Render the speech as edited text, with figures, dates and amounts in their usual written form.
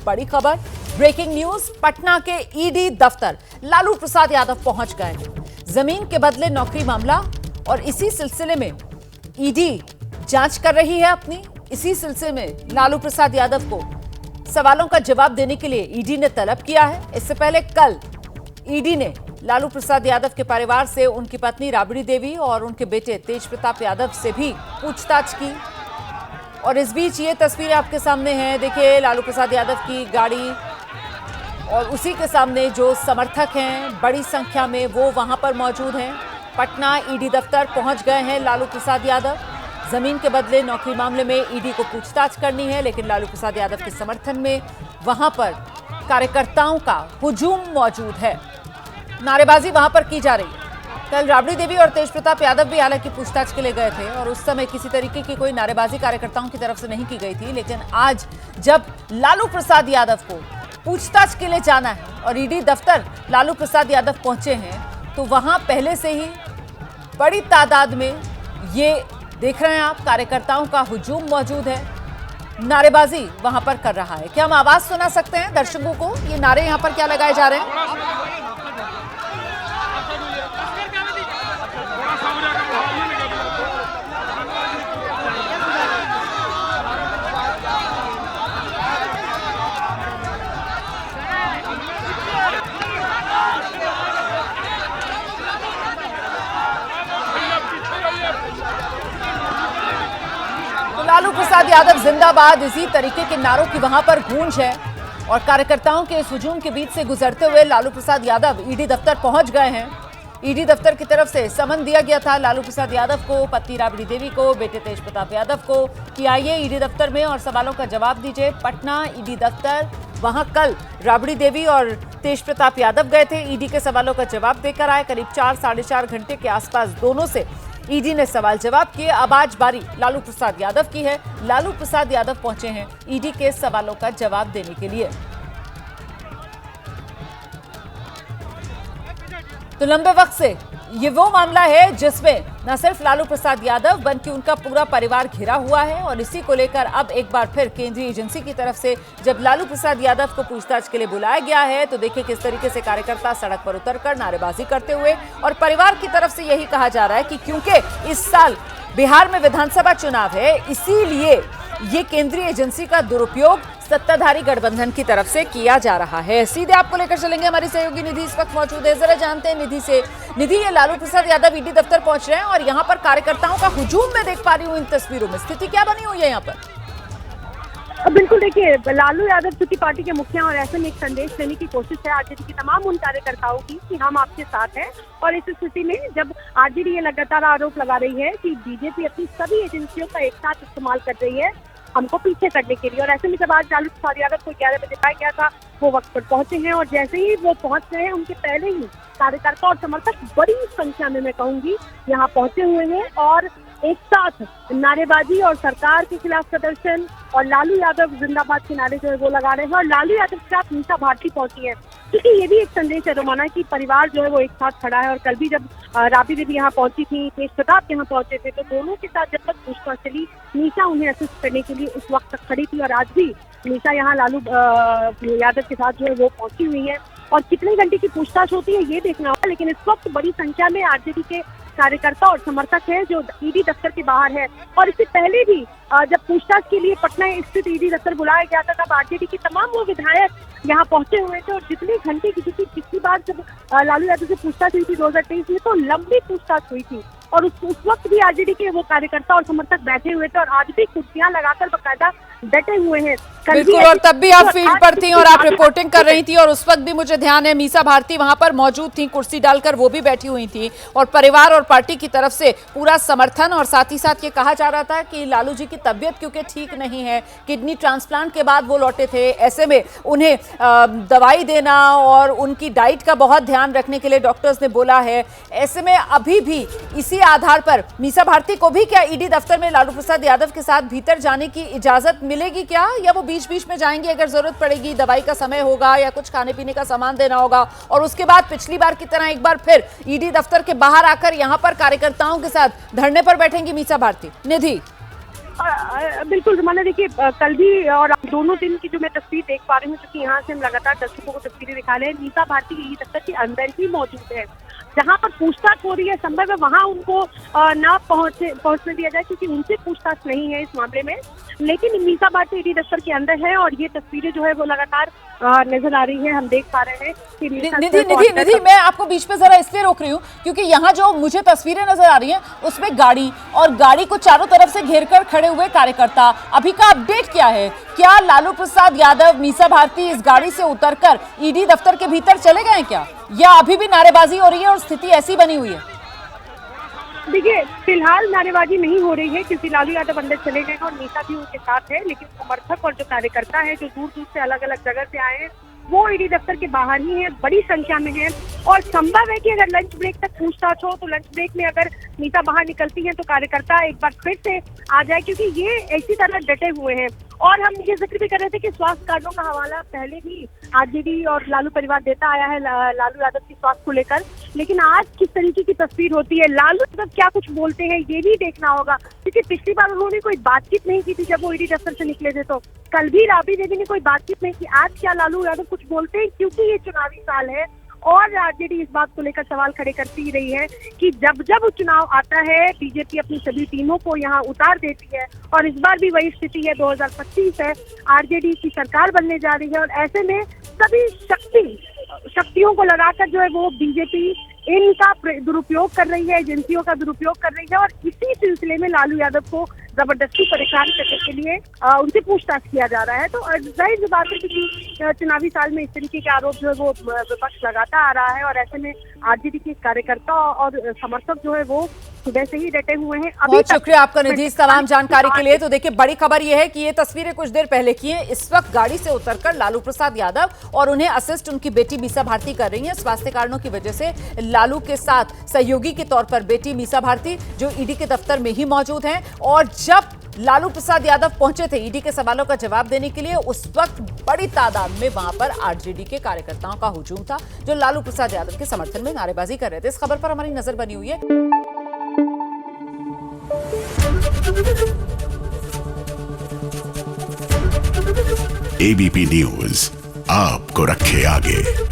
बड़ी खबर, breaking news, Patna के ईडी दफ्तर लालू प्रसाद यादव पहुंच गए हैं। जमीन के बदले नौकरी मामला और इसी सिलसिले में ईडी जांच कर रही है अपनी। इसी सिलसिले में लालू प्रसाद यादव को सवालों का जवाब देने के लिए ईडी ने तलब किया है। इससे पहले कल ईडी ने लालू प्रसाद यादव के परिवार से उनकी पत्नी राबड़ी देवी और उनके बेटे तेज प्रताप यादव से भी पूछताछ की। और इस बीच ये तस्वीरें आपके सामने हैं, देखिए लालू प्रसाद यादव की गाड़ी और उसी के सामने जो समर्थक हैं बड़ी संख्या में वो वहां पर मौजूद हैं। पटना ईडी दफ्तर पहुंच गए हैं लालू प्रसाद यादव। जमीन के बदले नौकरी मामले में ईडी को पूछताछ करनी है, लेकिन लालू प्रसाद यादव के समर्थन में वहां पर कार्यकर्ताओं का हुजूम मौजूद है। नारेबाजी वहां पर की जा रही है। कल राबड़ी देवी और तेज प्रताप यादव भी हालांकि पूछताछ के लिए गए थे और उस समय किसी तरीके की कोई नारेबाजी कार्यकर्ताओं की तरफ से नहीं की गई थी, लेकिन आज जब लालू प्रसाद यादव को पूछताछ के लिए जाना है और ईडी दफ्तर लालू प्रसाद यादव पहुंचे हैं तो वहां पहले से ही बड़ी तादाद में ये देख रहे हैं आप कार्यकर्ताओं का हुजूम मौजूद है। नारेबाजी वहां पर कर रहा है। क्या हम आवाज सुना सकते हैं दर्शकों को? ये नारे यहां पर क्या लगाए जा रहे हैं? लालू प्रसाद यादव जिंदाबाद, इसी तरीके के नारों की वहां पर गूंज है और कार्यकर्ताओं के इस हुजूम के बीच से गुजरते हुए लालू प्रसाद यादव ईडी दफ्तर पहुंच गए हैं। ईडी दफ्तर की तरफ से समन दिया गया था लालू प्रसाद यादव को, पत्नी राबड़ी देवी को, बेटे तेज प्रताप यादव को कि आइए ईडी दफ्तर में और सवालों का जवाब दीजिए। पटना ईडी दफ्तर, वहां कल राबड़ी देवी और तेज प्रताप यादव गए थे, ईडी के सवालों का जवाब देकर आए। करीब 4-4.5 घंटे के आसपास दोनों से ईडी ने सवाल जवाब किए। अब आज बारी लालू प्रसाद यादव की है। लालू प्रसाद यादव पहुंचे हैं ईडी के सवालों का जवाब देने के लिए। तो लंबे वक्त से ये वो मामला है जिसमें न सिर्फ लालू प्रसाद यादव बल्कि उनका पूरा परिवार घिरा हुआ है और इसी को लेकर अब एक बार फिर केंद्रीय एजेंसी की तरफ से जब लालू प्रसाद यादव को पूछताछ के लिए बुलाया गया है तो देखिए किस तरीके से कार्यकर्ता सड़क पर उतरकर नारेबाजी करते हुए, और परिवार की तरफ से यही कहा जा रहा है कि क्योंकि इस साल बिहार में विधानसभा चुनाव है इसीलिए ये केंद्रीय एजेंसी का दुरुपयोग सत्ताधारी गठबंधन की तरफ से किया जा रहा है। सीधे आपको लेकर चलेंगे, हमारी सहयोगी निधि इस वक्त मौजूद है, जरा जानते हैं निधि से। निधि, ये लालू प्रसाद यादव ईडी दफ्तर पहुंच रहे हैं और यहाँ पर कार्यकर्ताओं का हुजूम मैं देख पा रही हूँ इन तस्वीरों में, स्थिति क्या बनी हुई है यहाँ पर? बिल्कुल, देखिए लालू यादव चूंकि पार्टी के मुखिया और ऐसे में एक संदेश देने की कोशिश है आरजेडी की तमाम उन कार्यकर्ताओं की कि हम आपके साथ हैं। और इस स्थिति में जब आरजेडी ये लगातार आरोप लगा रही है कि बीजेपी अपनी सभी एजेंसियों का एक साथ इस्तेमाल कर रही है हमको पीछे करने के लिए, और ऐसे में जब आज लालू प्रसाद यादव को 11 बजे पाया गया था वो वक्त पर पहुंचे हैं और जैसे ही वो पहुंच गए हैं उनके पहले ही कार्यकर्ता और समर्थक बड़ी संख्या में मैं कहूंगी यहाँ पहुंचे हुए हैं और एक साथ नारेबाजी और सरकार के खिलाफ प्रदर्शन और लालू यादव जिंदाबाद के नारे जो है वो लगा रहे हैं। और लालू यादव के साथ मीसा भारती पहुंची है क्योंकि ये भी एक संदेश है रोमाना की परिवार जो है वो एक साथ खड़ा है। और कल भी जब राबड़ी देवी यहाँ पहुंची थी, तेज प्रताप यहाँ पहुंचे थे, तो दोनों के साथ जब तक पूछताछ चली मीसा उन्हें असिस्ट करने के लिए उस वक्त तक खड़ी थी और आज भी मीसा यहाँ लालू यादव के साथ जो है वो पहुंची हुई है। और कितने घंटे की पूछताछ होती है ये देखना होगा, लेकिन इस वक्त बड़ी संख्या में आरजेडी के कार्यकर्ता और समर्थक है जो ईडी दफ्तर के बाहर है। और इससे पहले भी जब पूछताछ के लिए पटना स्थित ईडी दफ्तर बुलाया गया था तब आरजेडी के तमाम वो विधायक यहाँ पहुंचे हुए थे और जितने घंटे की पिछली बार जब लालू यादव से पूछताछ हुई थी 2023 में तो लंबी पूछताछ हुई थी और उस वक्त भी आरजेडी के वो कार्यकर्ता और समर्थक बैठे हुए थे और आज भी कुर्सियां लगाकर बकायदा डटे हुए हैं। बिल्कुल, और तब भी आप फील्ड पर थी और आप रिपोर्टिंग कर रही थी और उस वक्त भी मुझे ध्यान है मीसा भारती वहां पर मौजूद थी, कुर्सी डालकर वो भी बैठी हुई थी और परिवार और पार्टी की तरफ से पूरा समर्थन। और साथ ही साथ ये कहा जा रहा था कि लालू जी की तबीयत क्योंकि ठीक नहीं है, किडनी ट्रांसप्लांट के बाद वो लौटे थे, ऐसे में उन्हें दवाई देना और उनकी डाइट का बहुत ध्यान रखने के लिए डॉक्टर्स ने बोला है। ऐसे में अभी भी इसी आधार पर मीसा भारती को भी क्या ईडी दफ्तर में लालू प्रसाद यादव के साथ भीतर जाने की इजाजत मिलेगी क्या, या वो बीच बीच में जाएंगे अगर जरूरत पड़ेगी, दवाई का समय होगा या कुछ खाने पीने का सामान देना होगा और उसके बाद पिछली बार की तरह एक बार फिर ईडी दफ्तर के बाहर आकर यहां पर कार्यकर्ताओं के साथ धरने पर बैठेंगी मीसा भारती? निधि, बिल्कुल रुमाना, देखिए कल भी और दोनों दिन की जो मैं तस्वीर देख पा रही हूँ, क्योंकि यहाँ से हम लगातार दर्शकों को तस्वीरें दिखा रहे हैं, मीसा भारती ईडी दफ्तर के अंदर ही मौजूद है। जहाँ पर पूछताछ हो रही है, संभव है वहाँ उनको ना पहुँचने दिया जाए, क्योंकि उनसे पूछताछ नहीं है इस मामले में। लेकिन मीसा भारती ईडी दफ्तर के अंदर है और ये तस्वीरें जो है वो लगातार नजर आ रही है। हम देख पा रहे हैं कि निधि, मैं आपको बीच में जरा इसलिए रोक रही हूँ क्योंकि यहाँ जो मुझे तस्वीरें नजर आ रही हैं उसमें गाड़ी को चारों तरफ से घेर कर खड़े हुए कार्यकर्ता। अभी का अपडेट क्या है? क्या लालू प्रसाद यादव, मीसा भारती इस गाड़ी से उतरकर ईडी दफ्तर के भीतर चले गए क्या, या अभी भी नारेबाजी हो रही है और स्थिति ऐसी बनी हुई है? देखिए, फिलहाल नारेबाजी नहीं हो रही है क्योंकि लालू यादव अंदर चले गए हैं और मीसा भी उनके साथ है। लेकिन समर्थक और जो कार्यकर्ता है, जो दूर दूर से अलग अलग जगह से आए हैं, वो ईडी दफ्तर के बाहर ही है, बड़ी संख्या में है। और संभव है कि अगर लंच ब्रेक तक पूछताछ हो तो लंच ब्रेक में अगर मीसा बाहर निकलती हैं तो कार्यकर्ता एक बार फिर से आ जाए, क्योंकि ये इसी तरह डटे हुए हैं। और हम ये जिक्र भी कर रहे थे कि स्वास्थ्य कार्डों का हवाला पहले भी आरजेडी और लालू परिवार देता आया है लालू यादव की स्वास्थ्य को लेकर। लेकिन आज किस तरीके की तस्वीर होती है, लालू यादव क्या कुछ बोलते हैं, ये भी देखना होगा। क्योंकि पिछली बार उन्होंने कोई बातचीत नहीं की थी जब वो ईडी दफ्तर से निकले थे, तो कल भी राबड़ी देवी ने कोई बातचीत नहीं की। आज क्या लालू यादव कुछ बोलते हैं? क्योंकि ये चुनावी साल है और आरजेडी इस बात को लेकर सवाल खड़े करती ही रही है कि जब जब चुनाव आता है बीजेपी अपनी सभी टीमों को यहाँ उतार देती है। और इस बार भी वही स्थिति है, 2025 है, आरजेडी की सरकार बनने जा रही है और ऐसे में सभी शक्तियों को लगाकर जो है वो बीजेपी इनका दुरुपयोग कर रही है, एजेंसियों का दुरुपयोग कर रही है। और इसी सिलसिले में लालू यादव को जबरदस्ती परेशान करने के लिए उनसे पूछताछ किया जा रहा है। तो जाहिर सी बात है कि चुनावी साल में इस तरीके के आरोप जो है वो विपक्ष लगाता आ रहा है और ऐसे में आरजेडी के कार्यकर्ता और समर्थक जो है वो सुबह से ही डटे हुए हैं। बहुत शुक्रिया आपका निधि इस तमाम जानकारी के लिए। तो देखिए, बड़ी खबर यह है कि ये तस्वीरें कुछ देर पहले की हैं। इस वक्त गाड़ी से उतरकर लालू प्रसाद यादव और उन्हें असिस्ट उनकी बेटी मीसा भारती कर रही हैं। स्वास्थ्य कारणों की वजह से लालू के साथ सहयोगी के तौर पर बेटी मीसा भारती जो ईडी के दफ्तर में ही मौजूद हैं। और जब लालू प्रसाद यादव पहुंचे थे ईडी के सवालों का जवाब देने के लिए, उस वक्त बड़ी तादाद में वहां पर आरजेडी के कार्यकर्ताओं का हुजूम था जो लालू प्रसाद यादव के समर्थन में नारेबाजी कर रहे थे। इस खबर पर हमारी नजर बनी हुई है। एबीपी न्यूज आपको रखे आगे।